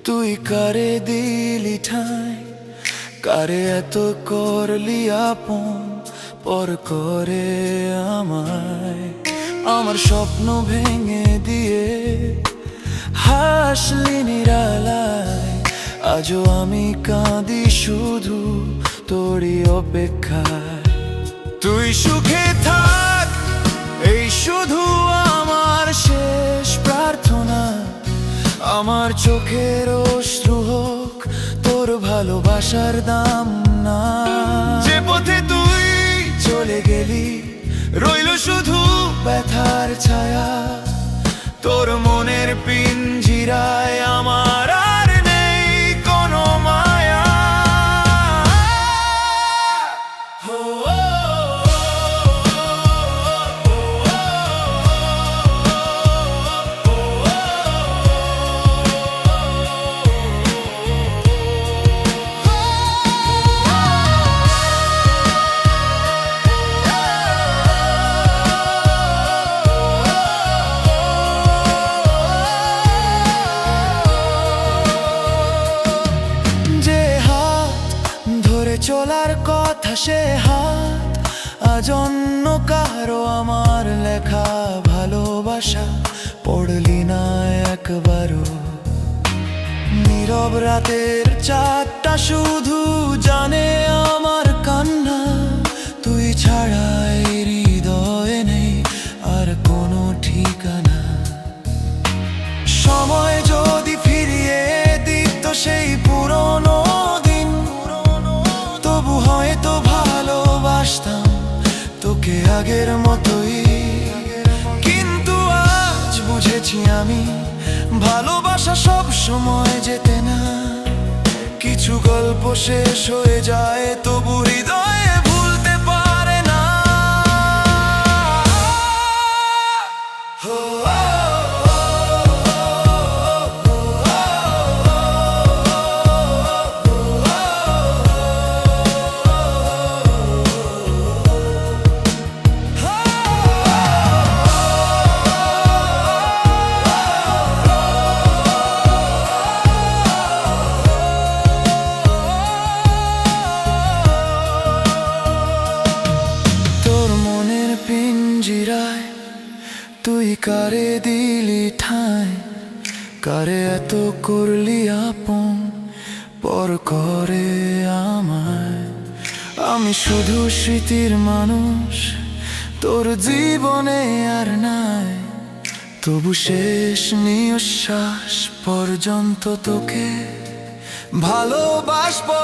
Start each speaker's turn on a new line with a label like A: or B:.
A: তুই কারে দিলি ঠাঁই, কারে এত করলি আপন, পর করে আমায়। আমার স্বপ্ন ভেঙে দিয়ে হাসলি নিরালায়, আজও আমি কাঁদি শুধু তোরই অপেক্ষায়। তুই সুখে থাক, এই শুধু আমার শেষ প্রার্থনা। আমার চোখের অশ্রু হোক তোর ভালোবাসার দাম না। যে পথে তুই চলে গেলি রইল শুধু ব্যথার ছায়া, তোর মনের পিঞ্জিরায় আমার আর নেই কোনো মায়া। চলার কথা সে হাত আজ অন্য কারো, আমার লেখা ভালোবাসা পড়লি না একবারও। নীরব রাতের চাঁদটা শুধু জানে আমার কান্না, তুই ছাড়া এই হৃদয়ে নেই আর কোনো ঠিকানা। সময় যদি ফিরিয়ে দিত সেই পুরনো দিন, তবু হয়তো ভালোবাসতাম তোকে আগের মতোই। কিন্তু আজ বুঝেছি আমি ভালোবাসা সব সময় যেতে না। কিছু গল্প শেষ হয়ে যায় তবু হৃদয়ে ভুলতে পারে না। পিঞ্জিরায় তুই কারে দিলি ঠাঁই, কারে এত করলি আপন, পর করে আমায়। আমি শুধু স্মৃতির মানুষ, তোর জীবনে আর নাই। তবু শেষ নিঃশ্বাস পর্যন্ত তোকে ভালোবাসবো।